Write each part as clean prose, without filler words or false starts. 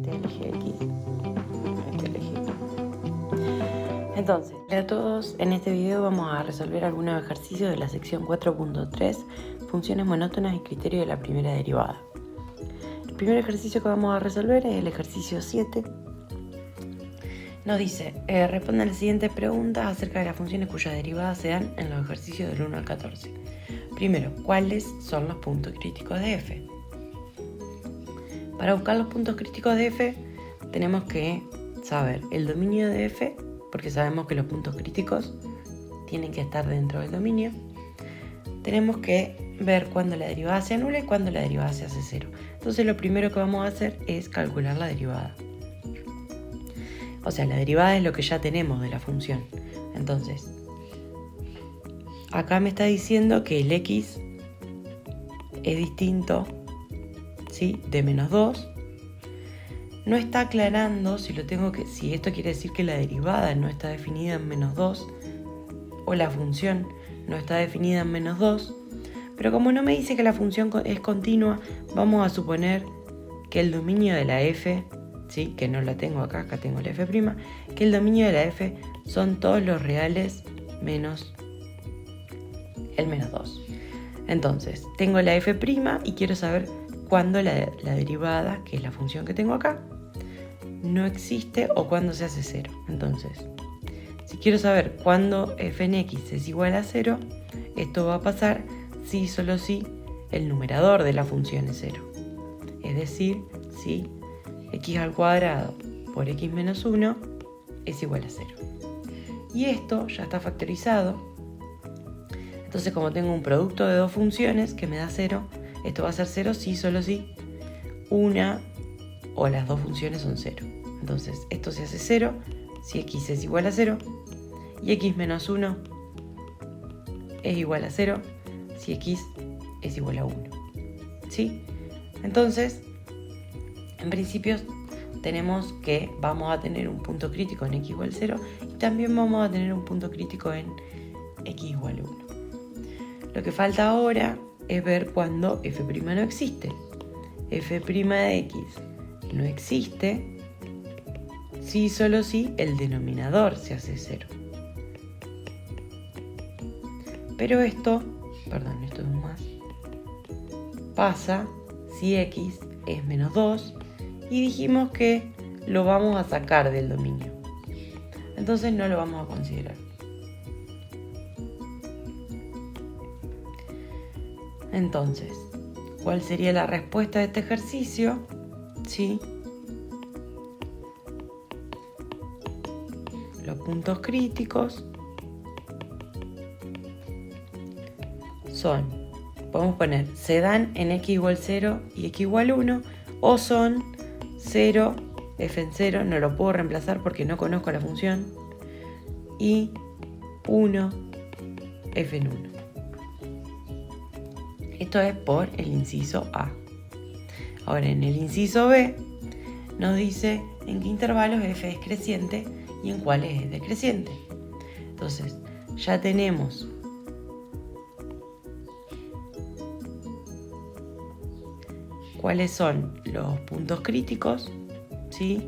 este elegí X, este elegí Y. Entonces, hola a todos, en este video vamos a resolver algunos ejercicios de la sección 4.3, funciones monótonas y criterio de la primera derivada. El primer ejercicio que vamos a resolver es el ejercicio 7. Nos dice, respondan las siguientes preguntas acerca de las funciones cuyas derivadas se dan en los ejercicios del 1 al 14. Primero, ¿cuáles son los puntos críticos de f? Para buscar los puntos críticos de f, tenemos que saber el dominio de f, porque sabemos que los puntos críticos tienen que estar dentro del dominio. Tenemos que ver cuándo la derivada se anula y cuándo la derivada se hace cero. Entonces lo primero que vamos a hacer es calcular la derivada. O sea, la derivada es lo que ya tenemos de la función. Entonces, acá me está diciendo que el x es distinto, ¿sí?, de menos 2. No está aclarando si esto quiere decir que la derivada no está definida en menos 2 o la función no está definida en menos 2. Pero como no me dice que la función es continua, vamos a suponer que el dominio de la f, ¿sí?, que no la tengo acá tengo la f', que el dominio de la f son todos los reales menos el menos 2. Entonces, tengo la f' y quiero saber cuándo la derivada, que es la función que tengo acá, no existe o cuándo se hace cero. Entonces, si quiero saber cuándo f en x es igual a 0, esto va a pasar si solo si el numerador de la función es 0. Es decir, si x al cuadrado por x menos 1 es igual a 0. Y esto ya está factorizado. Entonces, como tengo un producto de dos funciones que me da 0, esto va a ser 0 si solo si una o las dos funciones son 0. Entonces, esto se hace 0 si x es igual a 0 y x menos 1 es igual a 0 si x es igual a 1. ¿Sí? Entonces, en principio tenemos que vamos a tener un punto crítico en x igual a 0 y también vamos a tener un punto crítico en x igual a 1. Lo que falta ahora es ver cuándo f' no existe. F' de x no existe si solo si el denominador se hace 0. Pero esto es un más, pasa si x es menos 2 y dijimos que lo vamos a sacar del dominio. Entonces no lo vamos a considerar. Entonces, ¿cuál sería la respuesta de este ejercicio? Sí. Los puntos críticos son, podemos poner, se dan en x igual 0 y x igual 1, o son 0, f en 0, no lo puedo reemplazar porque no conozco la función, y 1, f en 1. Esto es por el inciso A. Ahora, en el inciso B nos dice en qué intervalos f es creciente y en cuáles es decreciente. Entonces, ya tenemos cuáles son los puntos críticos, ¿sí?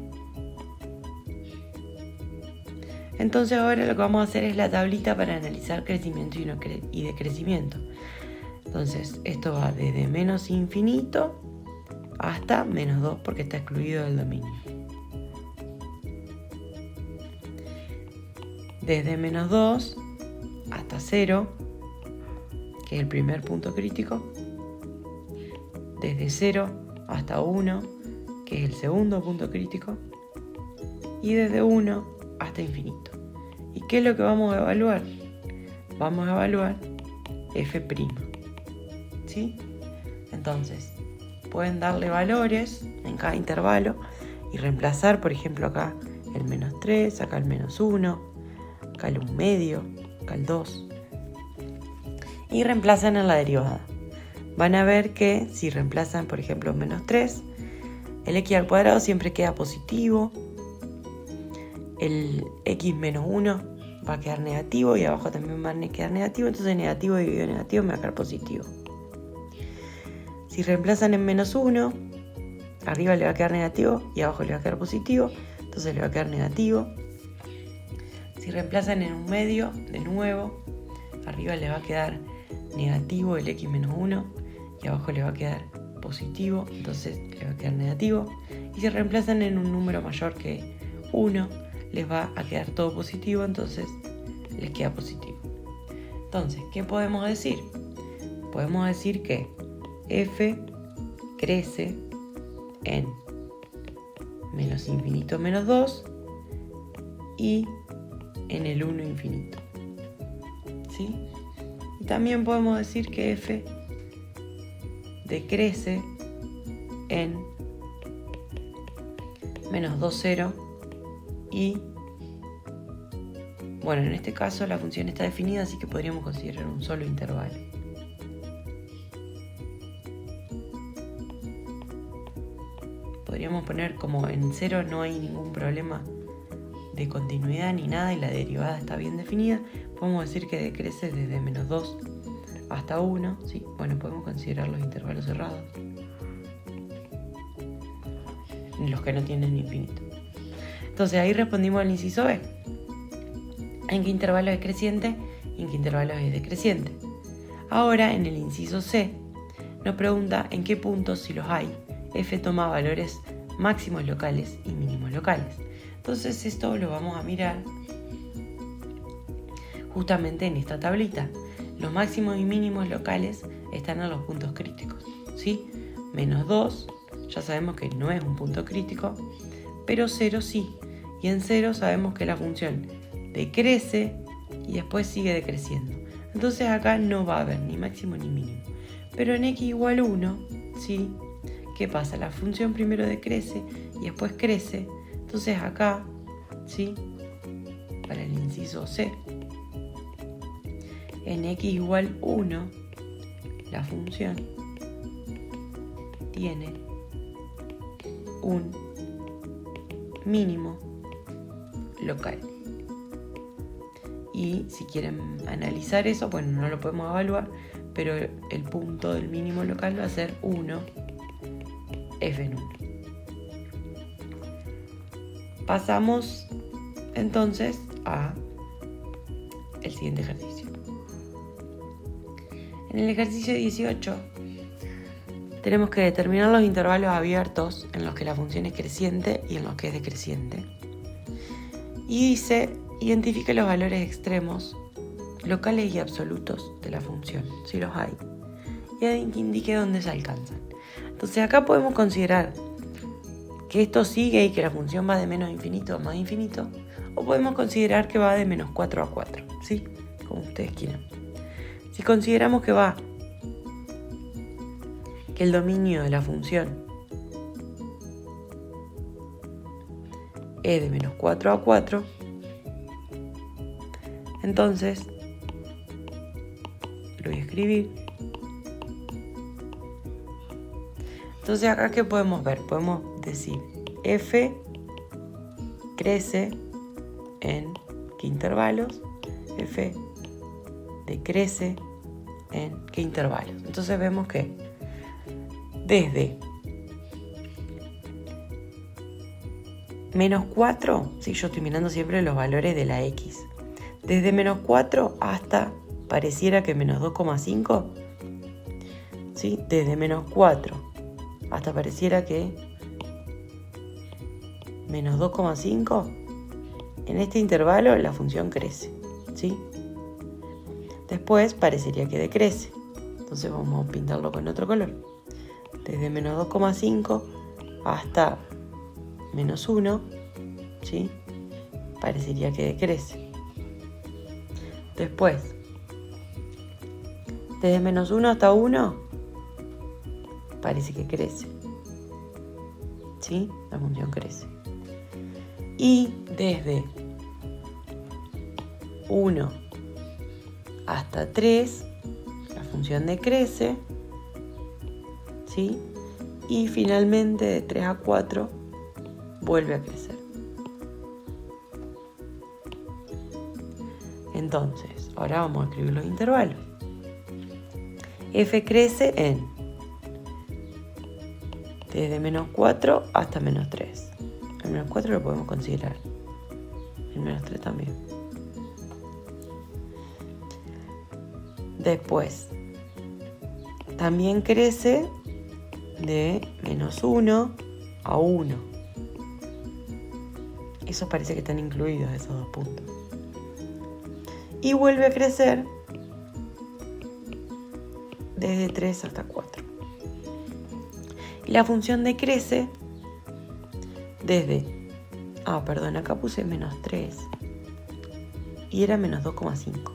Entonces ahora lo que vamos a hacer es la tablita para analizar crecimiento y decrecimiento. Entonces, esto va desde menos infinito hasta menos 2 porque está excluido del dominio. Desde menos 2 hasta 0, que es el primer punto crítico. Desde 0 hasta 1, que es el segundo punto crítico. Y desde 1 hasta infinito. ¿Y qué es lo que vamos a evaluar? Vamos a evaluar f'. ¿Sí? Entonces, pueden darle valores en cada intervalo y reemplazar, por ejemplo, acá el menos 3, acá el menos 1, acá el 1 medio, acá el 2. Y reemplazan en la derivada. Van a ver que si reemplazan, por ejemplo, menos 3, el x al cuadrado siempre queda positivo, el x menos 1 va a quedar negativo y abajo también va a quedar negativo, entonces negativo dividido negativo me va a quedar positivo. Si reemplazan en menos 1, arriba le va a quedar negativo y abajo le va a quedar positivo, entonces le va a quedar negativo. Si reemplazan en un medio, de nuevo, arriba le va a quedar negativo el x menos 1 y abajo le va a quedar positivo, entonces le va a quedar negativo. Y si reemplazan en un número mayor que 1, les va a quedar todo positivo, entonces les queda positivo. Entonces, ¿qué podemos decir? Podemos decir que f crece en menos infinito menos 2 y en el 1 infinito. ¿Sí? Y también podemos decir que f decrece en menos 2, 0 y, bueno, en este caso la función está definida, así que podríamos considerar un solo intervalo. Podríamos poner como en 0 no hay ningún problema de continuidad ni nada y la derivada está bien definida. Podemos decir que decrece desde menos 2 hasta 1, ¿sí? Bueno, podemos considerar los intervalos cerrados, los que no tienen infinito. Entonces ahí respondimos al inciso B. ¿En qué intervalo es creciente y en qué intervalo es decreciente? Ahora en el inciso C nos pregunta en qué puntos, si los hay, f toma valores máximos locales y mínimos locales. Entonces esto lo vamos a mirar justamente en esta tablita. Los máximos y mínimos locales están en los puntos críticos, ¿sí? Menos 2, ya sabemos que no es un punto crítico, pero 0 sí. Y en 0 sabemos que la función decrece y después sigue decreciendo. Entonces acá no va a haber ni máximo ni mínimo. Pero en x igual 1, ¿sí? ¿Qué pasa? La función primero decrece y después crece. Entonces acá, ¿sí? Para el inciso C, en x igual 1, la función tiene un mínimo local. Y si quieren analizar eso, bueno, no lo podemos evaluar, pero el punto del mínimo local va a ser 1, f en 1. Pasamos entonces a el siguiente ejercicio. En el ejercicio 18 tenemos que determinar los intervalos abiertos en los que la función es creciente y en los que es decreciente. Y dice, identifique los valores extremos, locales y absolutos de la función, si los hay, y indique dónde se alcanzan. Entonces acá podemos considerar que esto sigue y que la función va de menos infinito a más infinito, o podemos considerar que va de menos 4 a 4, ¿sí? Como ustedes quieran. Si consideramos que el dominio de la función es de menos 4 a 4, entonces lo voy a escribir. Entonces acá, ¿qué podemos ver? Podemos decir f crece en qué intervalos, f decrece en qué intervalos. Entonces vemos que desde menos 4, sí, yo estoy mirando siempre los valores de la x, desde menos 4 hasta pareciera que menos 2,5, ¿sí? Desde menos 4 hasta pareciera que menos 2,5, en este intervalo la función crece, ¿sí? Después parecería que decrece, entonces vamos a pintarlo con otro color. Desde menos 2,5 hasta menos 1, ¿sí? Parecería que decrece. Después, desde menos 1 hasta 1, parece que crece, ¿sí? La función crece. Y desde 1 hasta 3, la función decrece, ¿sí? Y finalmente de 3 a 4 vuelve a crecer. Entonces, ahora vamos a escribir los intervalos. F crece en desde menos 4 hasta menos 3. El menos 4 lo podemos considerar. El menos 3 también. Después, también crece de menos 1 a 1. Eso parece que están incluidos esos dos puntos. Y vuelve a crecer desde 3 hasta 4. Y la función decrece desde... acá puse menos 3. Y era menos 2,5.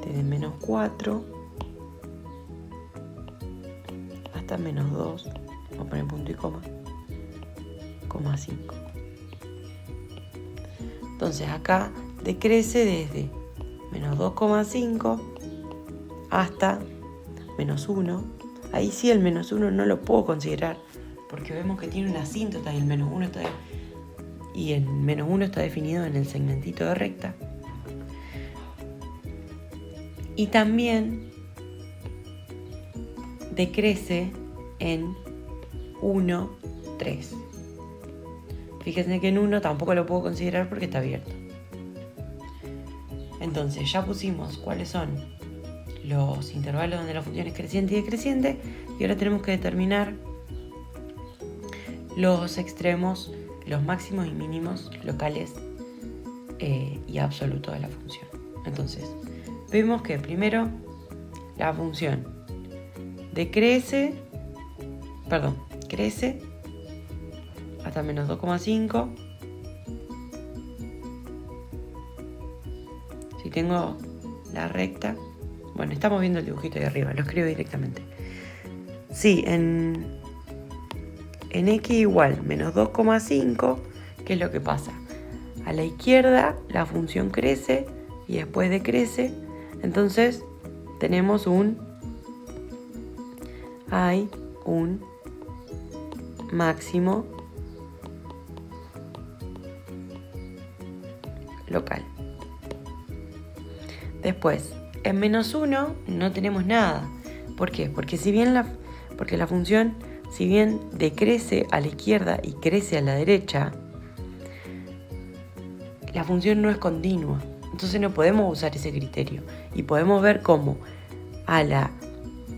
Desde menos 4 hasta menos 2. Vamos a poner punto y coma. 5. Entonces acá decrece desde menos 2,5 hasta menos 1. Ahí sí el menos 1 no lo puedo considerar porque vemos que tiene una asíntota y el menos 1 está... y el menos 1 está definido en el segmentito de recta. Y también decrece en 1, 3. Fíjense que en 1 tampoco lo puedo considerar porque está abierto. Entonces ya pusimos cuáles son los intervalos donde la función es creciente y decreciente, y ahora tenemos que determinar los extremos, los máximos y mínimos locales y absolutos de la función. Entonces, vemos que primero la función crece hasta menos 2,5. Si tengo la recta, bueno, estamos viendo el dibujito de arriba, lo escribo directamente. Sí, en x igual menos 2,5, ¿qué es lo que pasa? A la izquierda la función crece y después decrece, entonces tenemos un máximo local. Después, en menos 1 no tenemos nada. ¿Por qué? Porque la función, si bien decrece a la izquierda y crece a la derecha, la función no es continua. Entonces no podemos usar ese criterio. Y podemos ver cómo a la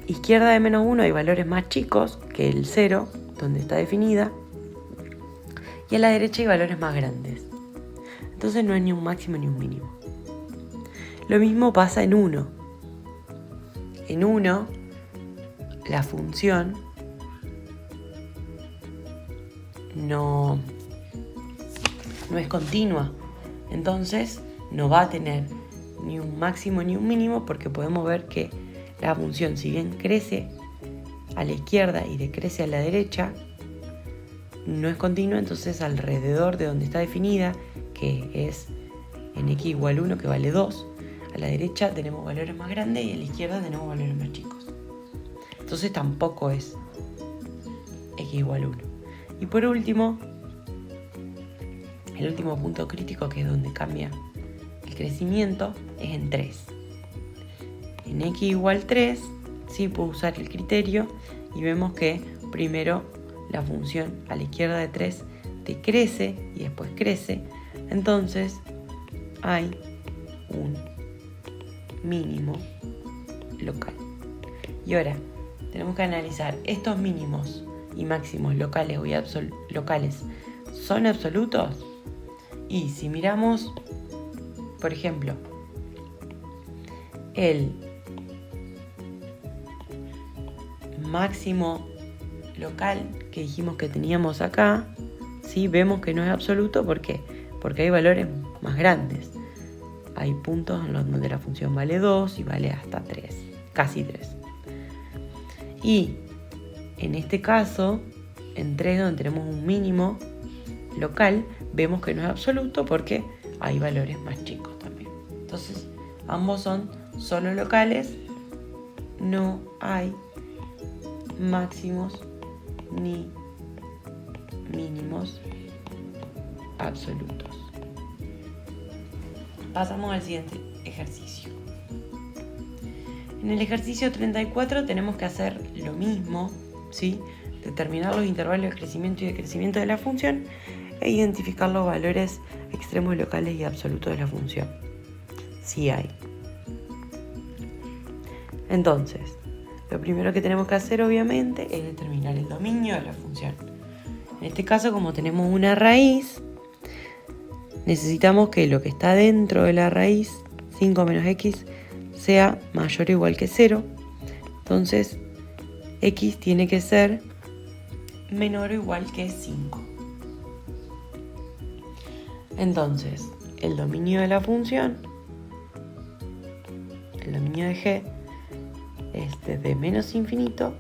izquierda de menos 1 hay valores más chicos que el 0, donde está definida, y a la derecha hay valores más grandes. Entonces no hay ni un máximo ni un mínimo. Lo mismo pasa en 1. En 1, la función no es continua. Entonces no va a tener ni un máximo ni un mínimo, porque podemos ver que la función, si bien crece a la izquierda y decrece a la derecha, no es continua. Entonces alrededor de donde está definida, que es en x igual 1, que vale 2, a la derecha tenemos valores más grandes y a la izquierda tenemos valores más chicos. Entonces tampoco es x igual 1. Y por último, el último punto crítico, que es donde cambia el crecimiento, es en 3. En x igual 3 sí puedo usar el criterio y vemos que primero la función a la izquierda de 3 decrece y después crece. Entonces hay un mínimo local. Y ahora tenemos que analizar estos mínimos y máximos locales locales, ¿son absolutos? Y si miramos, por ejemplo, el máximo local que dijimos que teníamos acá, ¿sí? Vemos que no es absoluto. ¿Por qué? Porque hay valores más grandes. Hay puntos en los donde la función vale 2 y vale hasta 3, casi 3. Y en este caso, en 3, donde tenemos un mínimo local, vemos que no es absoluto porque hay valores más chicos también. Entonces, ambos son solo locales, no hay máximos ni mínimos absolutos. Pasamos al siguiente ejercicio. En el ejercicio 34 tenemos que hacer lo mismo, ¿sí? Determinar los intervalos de crecimiento y decrecimiento de la función e identificar los valores extremos locales y absolutos de la función, si hay. Entonces, lo primero que tenemos que hacer obviamente es determinar el dominio de la función. En este caso, como tenemos una raíz, necesitamos que lo que está dentro de la raíz, 5 menos x, sea mayor o igual que 0. Entonces, x tiene que ser menor o igual que 5. Entonces, el dominio de la función, el dominio de g, es desde menos infinito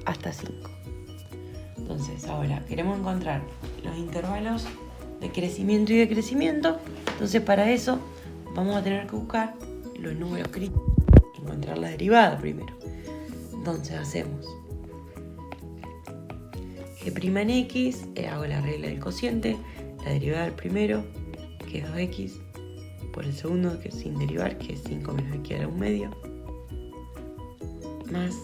hasta 5. Entonces, ahora queremos encontrar los intervalos de crecimiento y decrecimiento. Entonces, para eso vamos a tener que buscar los números críticos, encontrar la derivada primero. Entonces hacemos g' en x, hago la regla del cociente, la derivada del primero, que es 2x, por el segundo, que es sin derivar, que es 5 menos x a la 1 medio, más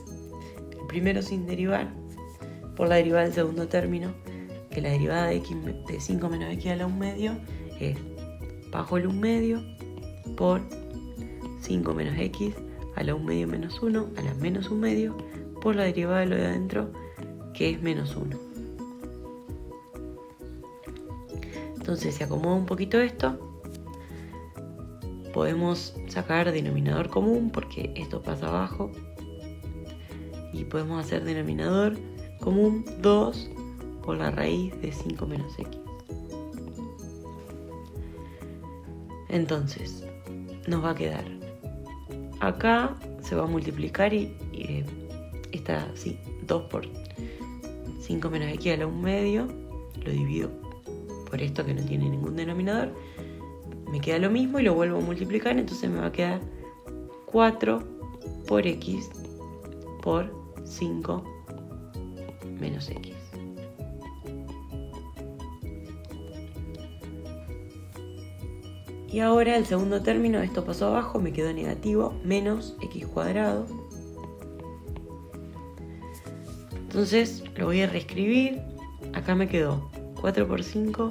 el primero sin derivar, por la derivada del segundo término, que la derivada de x de 5 menos x a la 1 medio es bajo el 1 medio por 5 menos x a la 1 medio menos 1 a la menos 1 medio por la derivada de lo de adentro, que es menos 1. Entonces, si acomoda un poquito esto, podemos sacar denominador común porque esto pasa abajo y podemos hacer denominador común 2 por la raíz de 5 menos x. Entonces, nos va a quedar acá, se va a multiplicar y está así, 2 por 5 menos x a la 1 medio, lo divido por esto que no tiene ningún denominador, me queda lo mismo y lo vuelvo a multiplicar, entonces me va a quedar 4 por x por 5 menos x. Y ahora el segundo término, esto pasó abajo, me quedó negativo, menos x cuadrado. Entonces lo voy a reescribir, acá me quedó 4 por 5,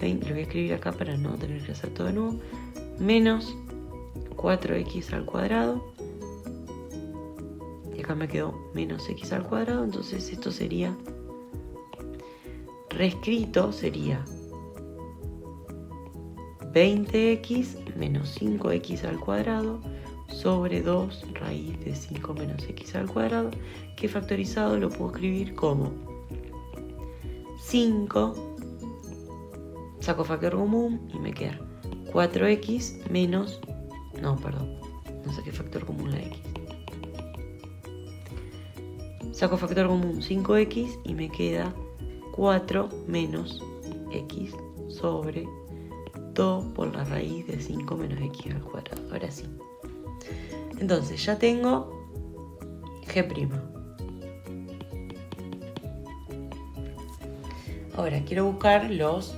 20, lo voy a escribir acá para no tener que hacer todo de nuevo, menos 4x al cuadrado, y acá me quedó menos x al cuadrado, entonces esto sería, reescrito sería 20x menos 5x al cuadrado sobre 2 raíz de 5 menos x al cuadrado, que factorizado lo puedo escribir como 5, saco factor común y me queda 4x menos, no saqué factor común la x. Saco factor común 5x y me queda 4 menos x sobre 2 por la raíz de 5 menos x al cuadrado. Ahora sí. Entonces ya tengo g'. Ahora quiero buscar los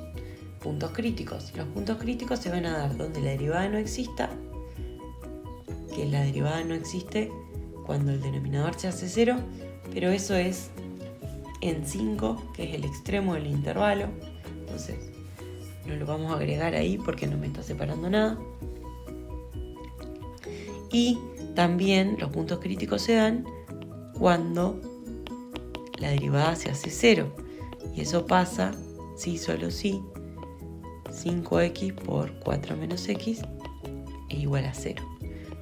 puntos críticos. Los puntos críticos se van a dar donde la derivada no exista, que la derivada no existe cuando el denominador se hace 0, pero eso es en 5, que es el extremo del intervalo. Entonces no lo vamos a agregar ahí porque no me está separando nada. Y también los puntos críticos se dan cuando la derivada se hace 0. Y eso pasa, sí, solo sí, 5x por 4 menos x es igual a 0.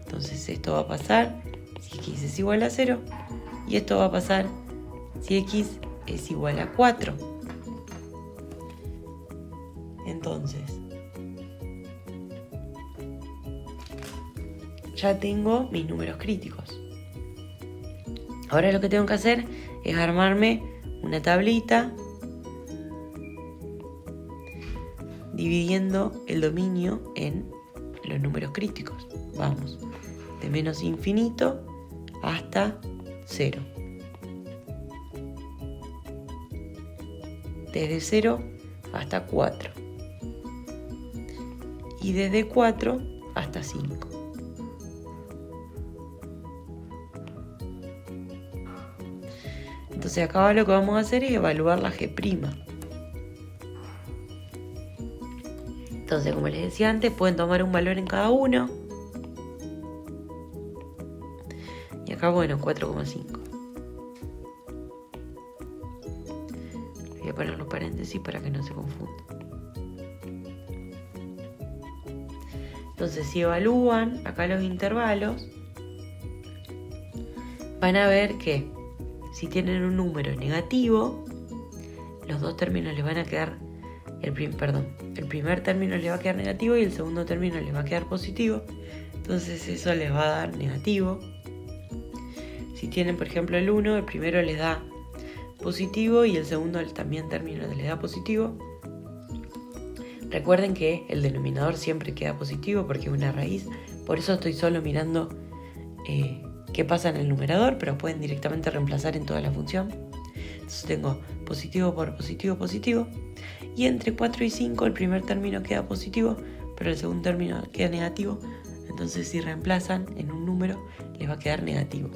Entonces esto va a pasar si x es igual a 0. Y esto va a pasar si x es igual a 4. Entonces, ya tengo mis números críticos. Ahora lo que tengo que hacer es armarme una tablita dividiendo el dominio en los números críticos. Vamos, de menos infinito hasta 0. Desde 0 hasta 4. Y desde 4 hasta 5. Entonces acá lo que vamos a hacer es evaluar la G'. Entonces, como les decía antes, pueden tomar un valor en cada uno. Y acá, bueno, 4,5. Voy a poner los paréntesis para que no se confunda. Entonces, si evalúan acá los intervalos, van a ver que si tienen un número negativo, los dos términos les van a quedar, el primer término les va a quedar negativo y el segundo término les va a quedar positivo. Entonces eso les va a dar negativo. Si tienen, por ejemplo, el 1, el primero les da positivo y el segundo también término les da positivo. Recuerden que el denominador siempre queda positivo porque es una raíz. Por eso estoy solo mirando qué pasa en el numerador, pero pueden directamente reemplazar en toda la función. Entonces tengo positivo por positivo, positivo. Y entre 4 y 5 el primer término queda positivo, pero el segundo término queda negativo. Entonces si reemplazan en un número, les va a quedar negativo.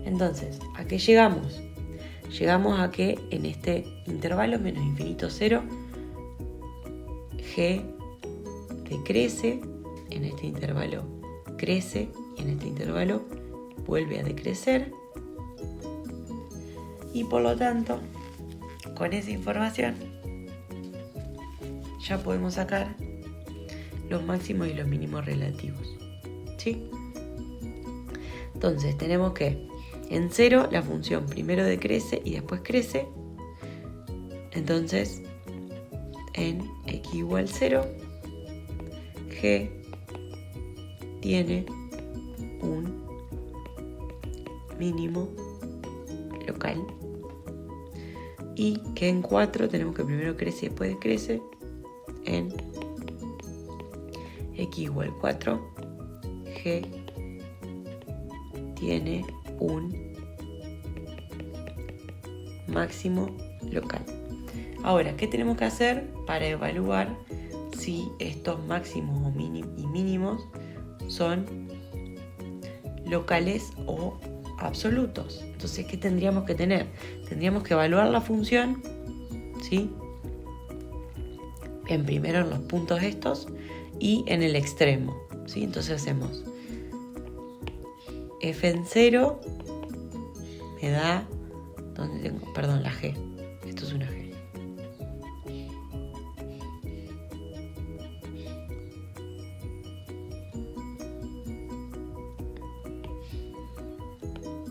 Entonces, ¿a qué llegamos? Llegamos a que en este intervalo menos infinito 0, G decrece, en este intervalo crece y en este intervalo vuelve a decrecer. Y por lo tanto, con esa información ya podemos sacar los máximos y los mínimos relativos, ¿sí? Entonces tenemos que en 0 la función primero decrece y después crece. Entonces en x igual 0, g tiene un mínimo local. Y que en 4 tenemos que primero crece y después decrece. En x igual 4, g tiene un máximo local. Ahora, ¿qué tenemos que hacer para evaluar si estos máximos y mínimos son locales o absolutos? Entonces, ¿qué tendríamos que tener? Tendríamos que evaluar la función, ¿sí? Primero en los puntos estos y en el extremo, ¿sí? Entonces hacemos f en 0 me da, ¿dónde tengo? Perdón, la g. Esto es una g.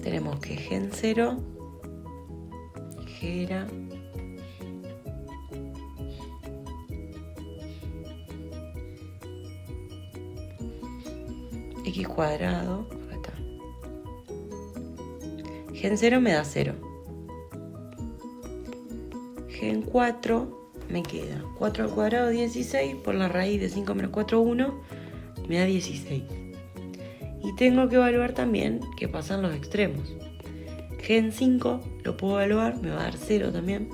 Tenemos que g en 0, g era x cuadrado, acá está. G en 0 me da 0. G en 4 me queda 4 al cuadrado 16 por la raíz de 5 menos 4, 1, me da 16. Y tengo que evaluar también qué pasa en los extremos. G en 5 lo puedo evaluar, me va a dar 0 también.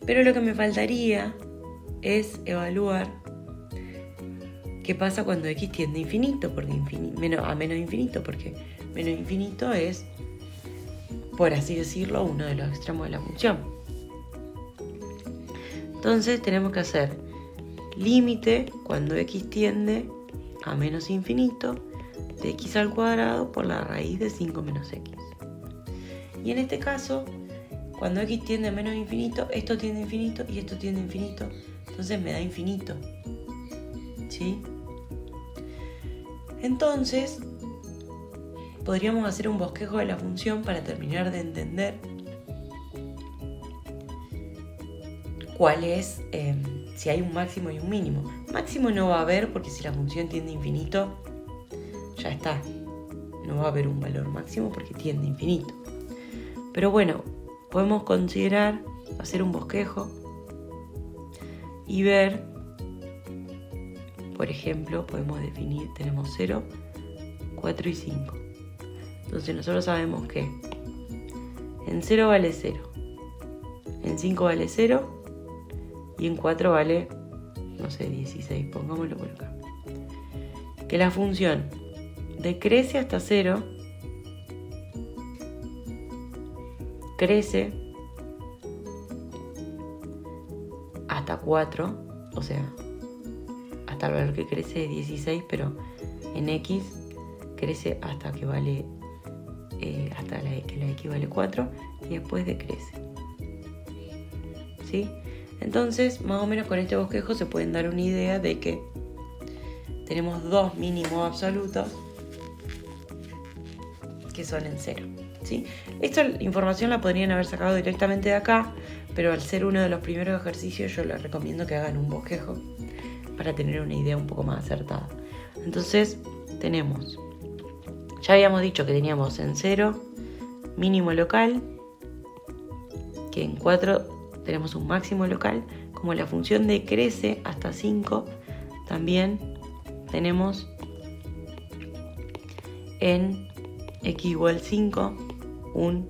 Pero lo que me faltaría es evaluar qué pasa cuando x tiende a infinito, porque a menos infinito, porque menos infinito es, por así decirlo, uno de los extremos de la función. Entonces tenemos que hacer límite cuando x tiende a menos infinito de x al cuadrado por la raíz de 5 menos x. Y en este caso, cuando x tiende a menos infinito, esto tiende a infinito y esto tiende a infinito. Entonces me da infinito, ¿sí? Entonces, podríamos hacer un bosquejo de la función para terminar de entender cuál es, si hay un máximo y un mínimo. Máximo no va a haber porque si la función tiende a infinito, ya está. No va a haber un valor máximo porque tiende a infinito. Pero bueno, podemos considerar hacer un bosquejo y ver, por ejemplo, podemos definir, tenemos 0, 4 y 5. Entonces nosotros sabemos que en 0 vale 0, en 5 vale 0 y en 4 vale, no sé, 16, pongámoslo por acá. Que la función decrece hasta 0 crece hasta 4, o sea, hasta el valor que crece es 16, pero en X crece hasta que vale, hasta que la X vale 4 y después decrece. ¿Sí? Entonces, más o menos con este bosquejo se pueden dar una idea de que tenemos dos mínimos absolutos que son en 0. ¿Sí? Esta información la podrían haber sacado directamente de acá, pero al ser uno de los primeros ejercicios yo les recomiendo que hagan un bosquejo para tener una idea un poco más acertada. Entonces tenemos, ya habíamos dicho que teníamos en 0 mínimo local, que en 4 tenemos un máximo local. Como la función decrece hasta 5, también tenemos en x igual 5 un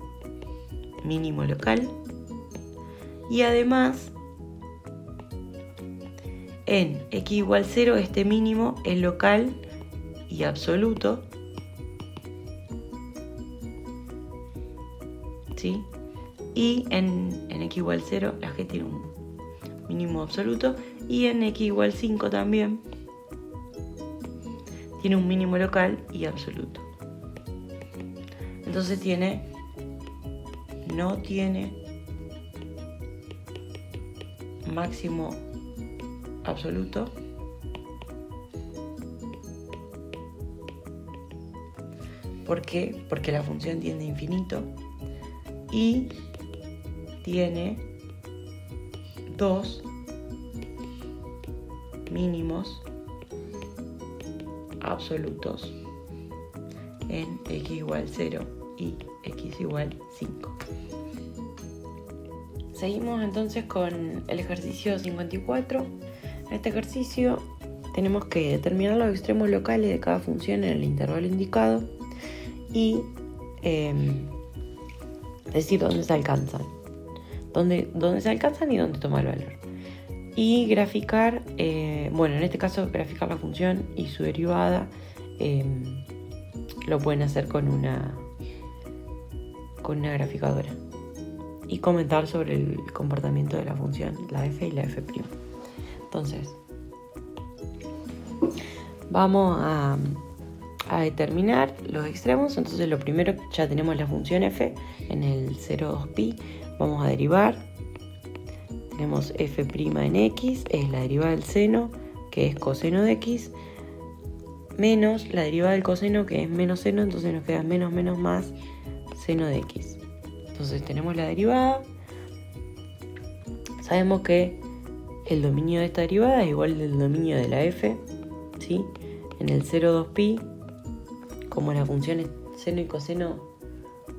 mínimo local. Y además, en x igual 0 este mínimo es local y absoluto. ¿Sí? Y en x igual 0 la g tiene un mínimo absoluto, y en x igual 5 también tiene un mínimo local y absoluto. Entonces no tiene máximo absoluto ¿por qué? Porque la función tiende a infinito y tiene dos mínimos absolutos en x igual 0 y x igual 5. Seguimos entonces con el ejercicio 54. En este ejercicio tenemos que determinar los extremos locales de cada función en el intervalo indicado y decir dónde se alcanzan. Dónde se alcanzan y dónde toma el valor. Y graficar, en este caso graficar la función y su derivada, lo pueden hacer con una graficadora. Y comentar sobre el comportamiento de la función, la f y la f'. Entonces, vamos a determinar los extremos. Entonces, lo primero, ya tenemos la función f en el 0,2pi. Vamos a derivar. Tenemos f' en x, es la derivada del seno, que es coseno de x, menos la derivada del coseno, que es menos seno, entonces nos queda menos más seno de x. Entonces tenemos la derivada. Sabemos que el dominio de esta derivada es igual al dominio de la f, ¿sí? En el 0,2pi, como las funciones seno y coseno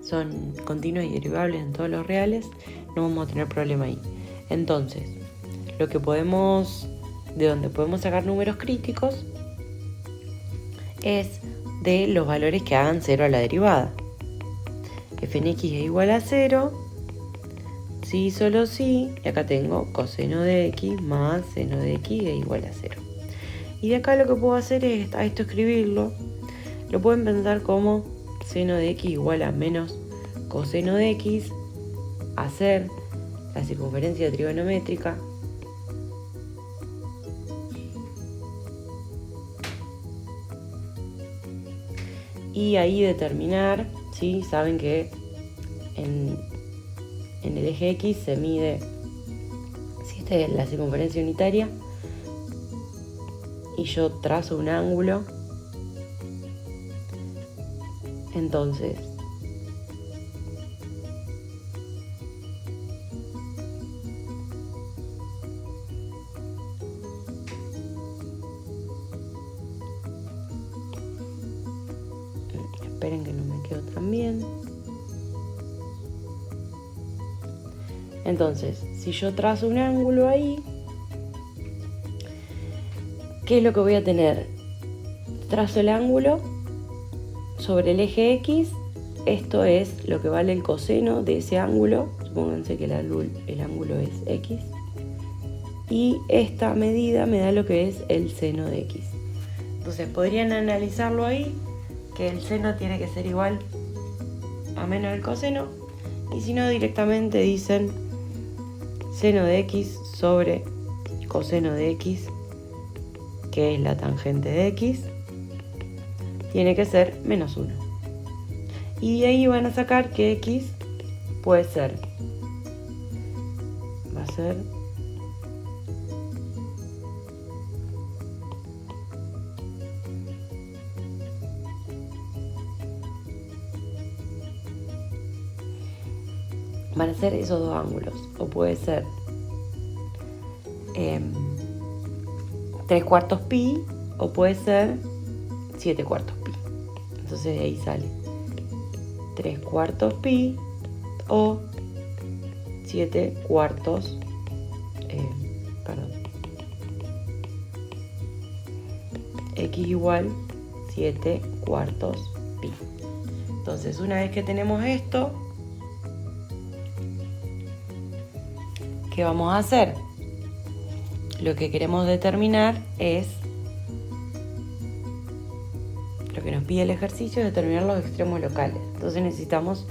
son continuas y derivables en todos los reales, no vamos a tener problema ahí. Entonces, de donde podemos sacar números críticos es de los valores que hagan 0 a la derivada. F en x es igual a 0, sí, solo sí, y acá tengo coseno de x más seno de x es igual a 0. Y de acá lo que puedo hacer es a esto escribirlo. Lo pueden pensar como seno de x igual a menos coseno de x, hacer la circunferencia trigonométrica y ahí determinar, ¿sí? Saben que en el eje X se mide, si esta es la circunferencia unitaria y yo trazo un ángulo, entonces esperen que no me quedo tan bien. Entonces, si yo trazo un ángulo ahí, ¿qué es lo que voy a tener? Trazo el ángulo sobre el eje X. Esto es lo que vale el coseno de ese ángulo. Supónganse que el ángulo es X. Y esta medida me da lo que es el seno de X. Entonces podrían analizarlo ahí, que el seno tiene que ser igual a menos el coseno. Y si no, directamente dicen seno de x sobre coseno de x, que es la tangente de x, tiene que ser menos 1. Y de ahí van a sacar que x puede ser, va a ser van a ser esos dos ángulos, o puede ser 3/4 pi, o puede ser 7/4 pi. Entonces de ahí sale 3/4 pi o 7/4, x igual 7/4 pi. Entonces, una vez que tenemos esto, ¿qué vamos a hacer? Lo que queremos determinar es, lo que nos pide el ejercicio es determinar los extremos locales. Entonces necesitamos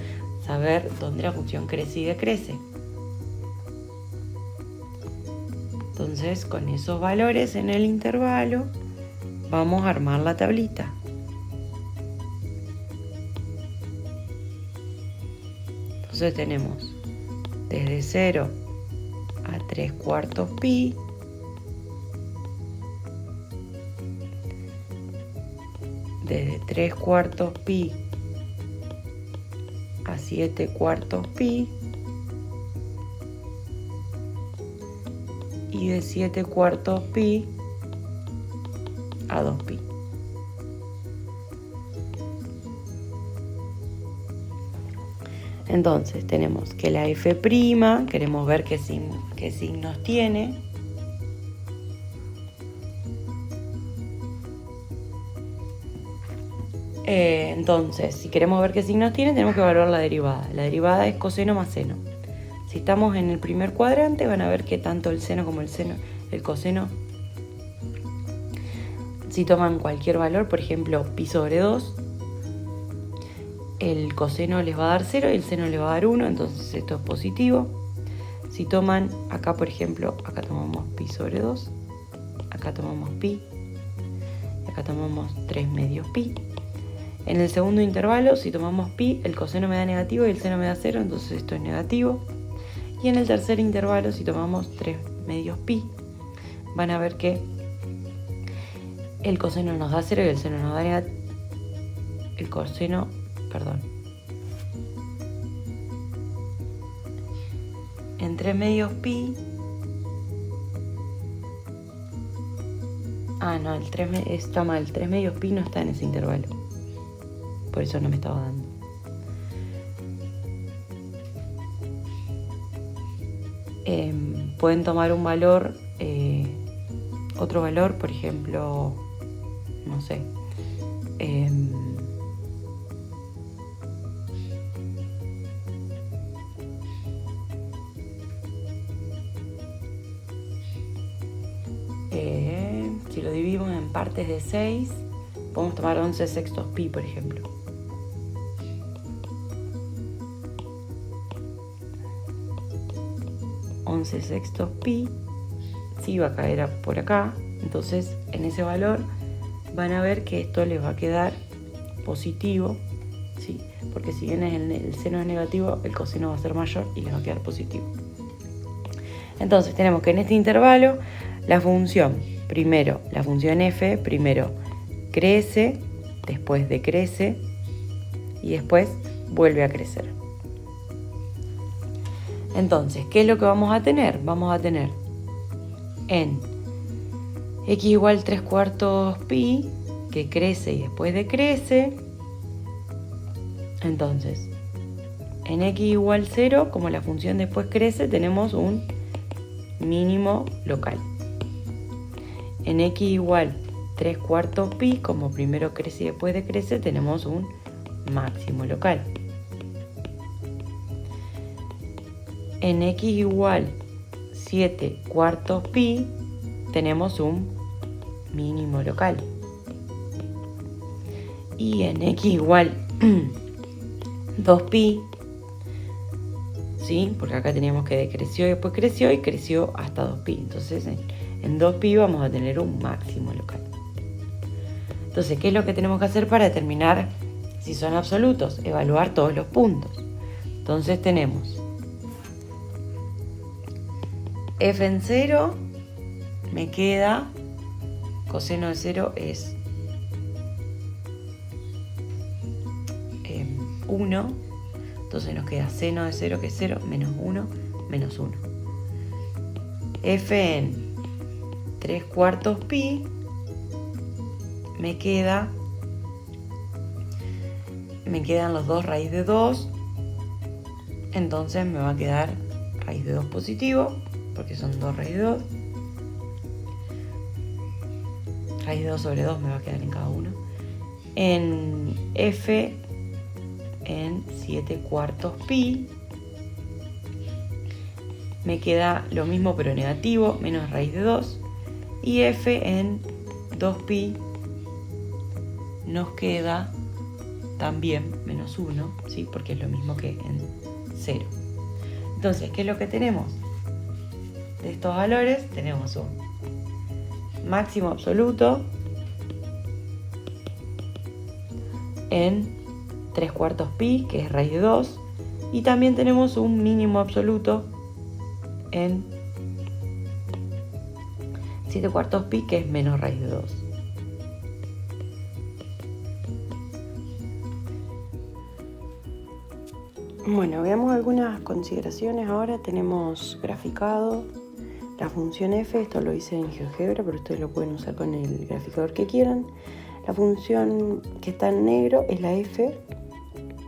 saber dónde la función crece y decrece. Entonces, con esos valores en el intervalo, vamos a armar la tablita. Entonces tenemos desde 0 a 3/4 pi, desde 3/4 pi a 7/4 pi, y de 7/4 pi a 2 pi. Entonces tenemos que la f', queremos ver qué signos tiene. Entonces, si queremos ver qué signos tiene, tenemos que evaluar la derivada. La derivada es coseno más seno. Si estamos en el primer cuadrante, van a ver que tanto el seno como el coseno, si toman cualquier valor, por ejemplo, pi sobre 2, el coseno les va a dar 0 y el seno les va a dar 1, entonces esto es positivo. Si toman acá, por ejemplo, acá tomamos pi sobre 2, acá tomamos pi, y acá tomamos 3 medios pi. En el segundo intervalo, si tomamos pi, el coseno me da negativo y el seno me da 0, entonces esto es negativo. Y en el tercer intervalo, si tomamos 3 medios pi, van a ver que el coseno nos da 0 y el seno nos da negativo. El coseno, perdón. En 3 medios pi. Ah, no, el 3 está mal. 3 medios pi no está en ese intervalo. Por eso no me estaba dando. Pueden tomar un valor, otro valor, por ejemplo, no sé, si lo dividimos en partes de 6, podemos tomar 11/6 pi, por ejemplo. (11/6 pi) sí va a caer por acá, entonces en ese valor van a ver que esto les va a quedar positivo, ¿sí? Porque si bien el seno es negativo, el coseno va a ser mayor y les va a quedar positivo. Entonces tenemos que en este intervalo la función f primero crece, después decrece y después vuelve a crecer. Entonces, ¿qué es lo que vamos a tener? Vamos a tener en x igual 3/4 pi, que crece y después decrece. Entonces, en x igual 0, como la función después crece, tenemos un mínimo local. En x igual 3/4 pi, como primero crece y después decrece, tenemos un máximo local. En x igual 7/4 pi tenemos un mínimo local. Y en x igual 2 pi ¿sí? Porque acá teníamos que decreció y después creció y creció hasta 2pi. Entonces en 2pi vamos a tener un máximo local. Entonces, ¿qué es lo que tenemos que hacer para determinar si son absolutos? Evaluar todos los puntos. Entonces tenemos f en 0, me queda, coseno de 0 es 1, entonces nos queda seno de 0, que es 0, menos 1, menos 1. F en 3/4 pi, me quedan los 2 raíz de 2, entonces me va a quedar raíz de 2 positivo, porque son 2 raíz de 2. Raíz de 2 sobre 2 me va a quedar en cada uno. En f en 7/4 pi, me queda lo mismo pero negativo, menos raíz de 2. Y f en 2pi nos queda también menos 1, ¿sí? Porque es lo mismo que en 0. Entonces, ¿qué es lo que tenemos? De estos valores tenemos un máximo absoluto en 3/4 pi, que es raíz de 2, y también tenemos un mínimo absoluto en 7/4 pi, que es menos raíz de 2. Bueno, veamos algunas consideraciones ahora. Tenemos graficado la función f, esto lo hice en GeoGebra, pero ustedes lo pueden usar con el graficador que quieran. La función que está en negro es la f,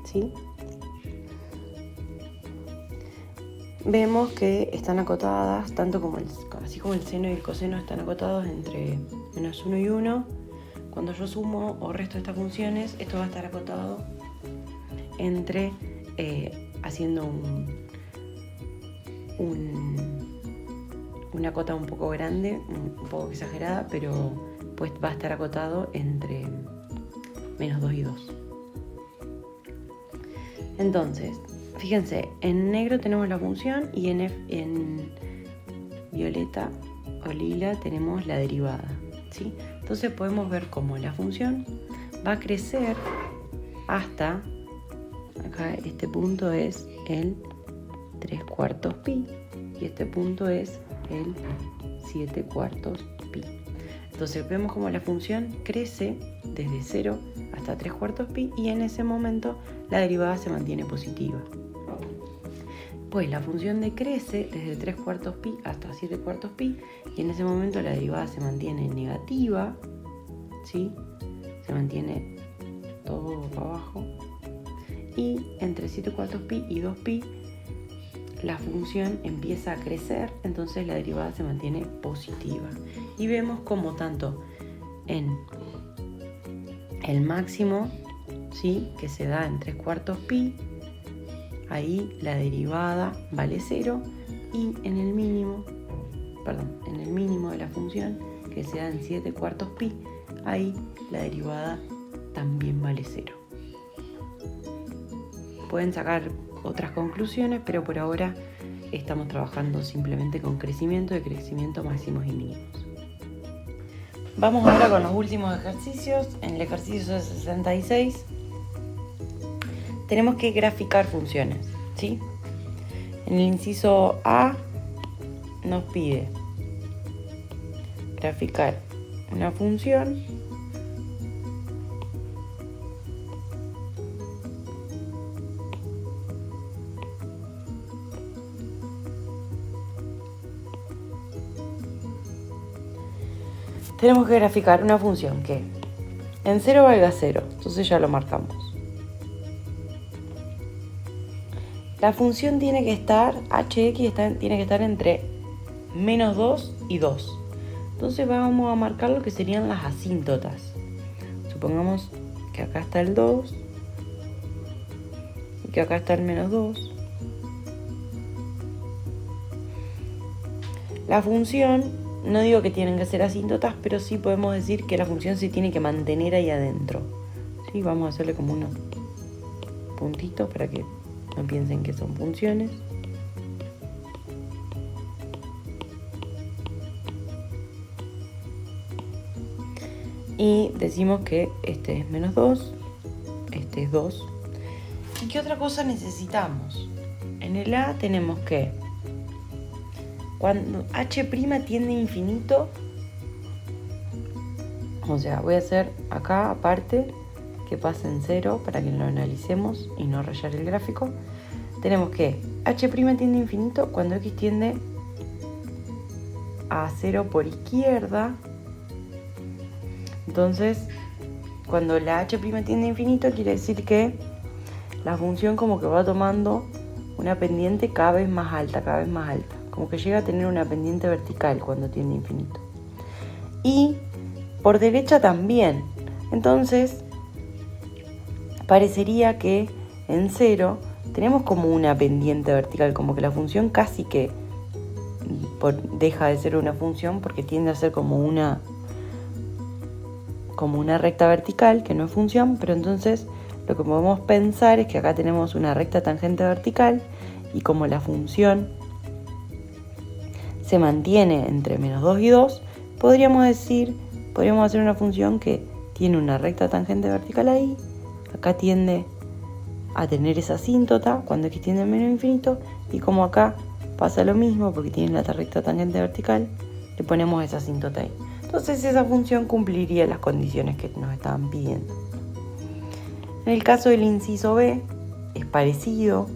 ¿sí? Vemos que están acotadas, tanto como así como el seno y el coseno están acotados entre menos 1 y 1. Cuando yo sumo o resto estas funciones, esto va a estar acotado entre, haciendo una cota un poco grande, un poco exagerada, pero pues va a estar acotado entre menos 2 y 2. Entonces, fíjense, en negro tenemos la función y en violeta o lila tenemos la derivada, ¿sí? Entonces podemos ver cómo la función va a crecer hasta, acá este punto es el 3/4 pi y este punto es el 7/4 pi. Entonces vemos cómo la función crece desde 0 hasta 3/4 pi y en ese momento la derivada se mantiene positiva. Pues la función decrece desde 3/4 pi hasta 7/4 pi y en ese momento la derivada se mantiene negativa, ¿sí? Se mantiene todo para abajo. Y entre 7/4 pi y 2 pi la función empieza a crecer, entonces la derivada se mantiene positiva. Y vemos como tanto en el máximo, ¿sí? Que se da en 3/4 pi, ahí la derivada vale 0, y en el mínimo de la función, que se da en 7/4 pi, ahí la derivada también vale 0. Pueden sacar otras conclusiones, pero por ahora estamos trabajando simplemente con crecimiento, decrecimiento, máximos y mínimos. Vamos ahora con los últimos ejercicios. En el ejercicio 66 tenemos que graficar funciones, ¿sí? En el inciso A nos pide graficar una función que en 0 valga 0, entonces ya lo marcamos. La función tiene que estar, hx tiene que estar entre menos 2 y 2. Entonces vamos a marcar lo que serían las asíntotas. Supongamos que acá está el 2 y que acá está el menos 2. La función, no digo que tienen que ser asíntotas, pero sí podemos decir que la función se tiene que mantener ahí adentro. ¿Sí? Vamos a hacerle como unos puntitos para que no piensen que son funciones. Y decimos que este es menos 2, este es 2. ¿Y qué otra cosa necesitamos? En el A tenemos que cuando h' tiende a infinito, o sea, voy a hacer acá aparte que pase en 0 para que lo analicemos y no rayar el gráfico. Tenemos que h' tiende a infinito cuando x tiende a 0 por izquierda. Entonces, cuando la h' tiende a infinito quiere decir que la función como que va tomando una pendiente cada vez más alta, como que llega a tener una pendiente vertical cuando tiende a infinito. Y por derecha también. Entonces, parecería que en 0 tenemos como una pendiente vertical, como que la función casi que deja de ser una función porque tiende a ser como una recta vertical, que no es función, pero entonces lo que podemos pensar es que acá tenemos una recta tangente vertical y como la función se mantiene entre menos 2 y 2, podríamos hacer una función que tiene una recta tangente vertical ahí, acá tiende a tener esa asíntota cuando x tiende a menos infinito, y como acá pasa lo mismo porque tiene la recta tangente vertical, le ponemos esa asíntota ahí. Entonces esa función cumpliría las condiciones que nos estaban pidiendo. En el caso del inciso B es parecido,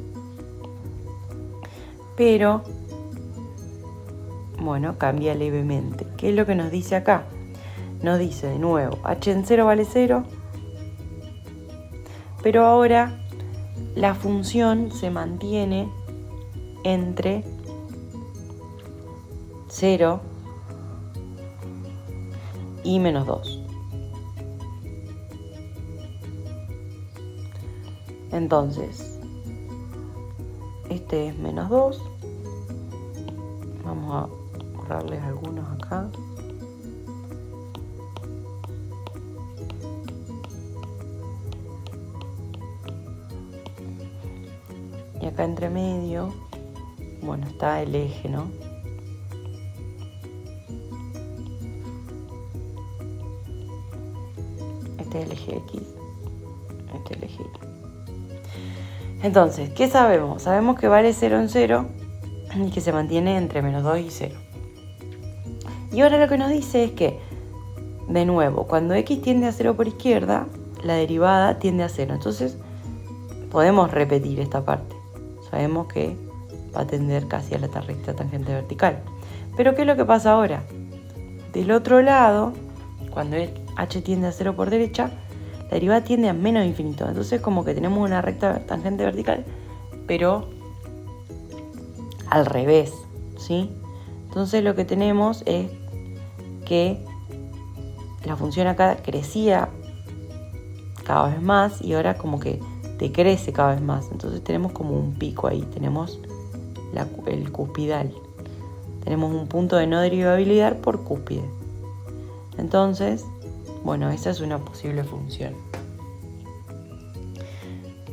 pero bueno, cambia levemente. ¿Qué es lo que nos dice acá? Nos dice de nuevo, h en 0 vale 0, pero ahora la función se mantiene entre 0 y menos 2. Entonces, este es menos 2. Vamos a borrarles algunos acá. Y acá entre medio, bueno, está el eje, ¿no? Este es el eje X, este es el eje Y. Entonces, ¿qué sabemos? Sabemos que vale 0 en 0 y que se mantiene entre menos 2 y 0. Y ahora lo que nos dice es que, de nuevo, cuando x tiende a 0 por izquierda, la derivada tiende a 0. Entonces, podemos repetir esta parte. Sabemos que va a tender casi a la recta tangente vertical. Pero ¿qué es lo que pasa ahora? Del otro lado, cuando h tiende a 0 por derecha, la derivada tiende a menos infinito. Entonces como que tenemos una recta tangente vertical, pero al revés, ¿sí? Entonces lo que tenemos es que la función acá crecía cada vez más y ahora como que decrece cada vez más. Entonces tenemos como un pico ahí, tenemos el cuspidal. Tenemos un punto de no derivabilidad por cúspide. Entonces, bueno, esa es una posible función.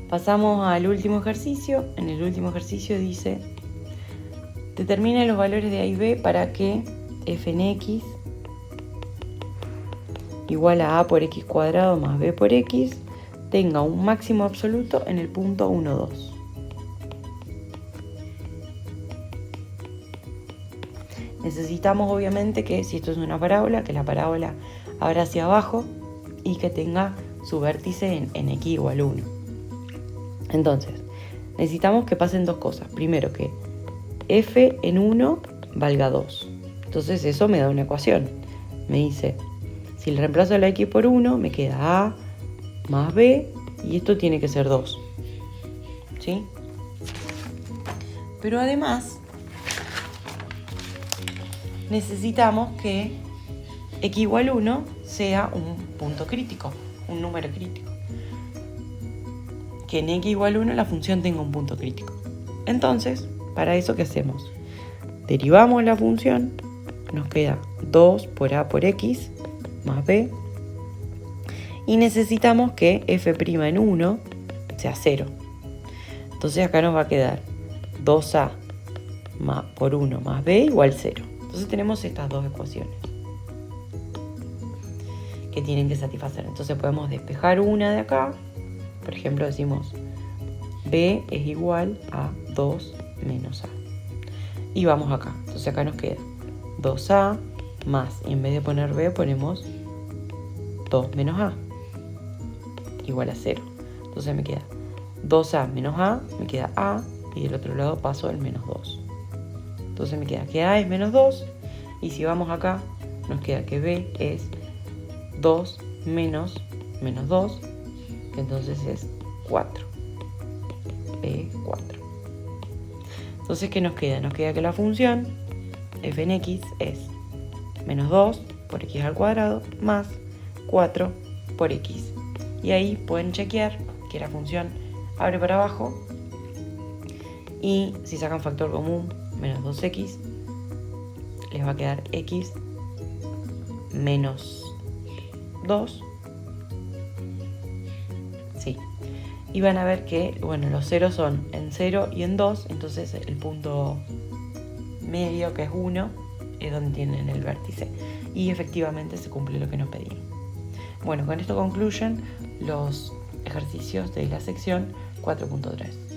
Pasamos al último ejercicio. En el último ejercicio dice: determine los valores de A y B para que f en x igual a por x cuadrado más b por x tenga un máximo absoluto en el punto 1, 2. Necesitamos obviamente que, si esto es una parábola, que la parábola abra hacia abajo y que tenga su vértice en x igual 1. Entonces, necesitamos que pasen dos cosas. Primero, que f en 1 valga 2. Entonces eso me da una ecuación. Me dice, si le reemplazo la x por 1, me queda a más b, y esto tiene que ser 2. ¿Sí? Pero además, necesitamos que x igual 1 sea un punto crítico, un número crítico. Que en x igual 1 la función tenga un punto crítico. Entonces, para eso, ¿qué hacemos? Derivamos la función, nos queda 2 por a por x más b, y necesitamos que f' en 1 sea 0. Entonces acá nos va a quedar 2a por 1 más b igual 0. Entonces tenemos estas dos ecuaciones. que tienen que satisfacer. Entonces podemos despejar una de acá. Por ejemplo, decimos B es igual a 2 menos A. Y vamos acá. Entonces acá nos queda 2A más, y en vez de poner B ponemos 2 menos A igual a 0. Entonces me queda 2A menos A, me queda A, y del otro lado paso el menos 2. Entonces me queda que A es menos 2, y si vamos acá, nos queda que B es 2 menos 2, que entonces es 4. B, 4. Entonces, ¿qué nos queda? Nos queda que la función f en x es menos 2 por x al cuadrado más 4 por x. Y ahí pueden chequear que la función abre para abajo, y si sacan factor común, menos 2x, les va a quedar x menos 2. Sí. Y van a ver que, bueno, los ceros son en 0 y en 2, entonces el punto medio, que es 1, es donde tienen el vértice. Y efectivamente se cumple lo que nos pedían. Bueno, con esto concluyen los ejercicios de la sección 4.3.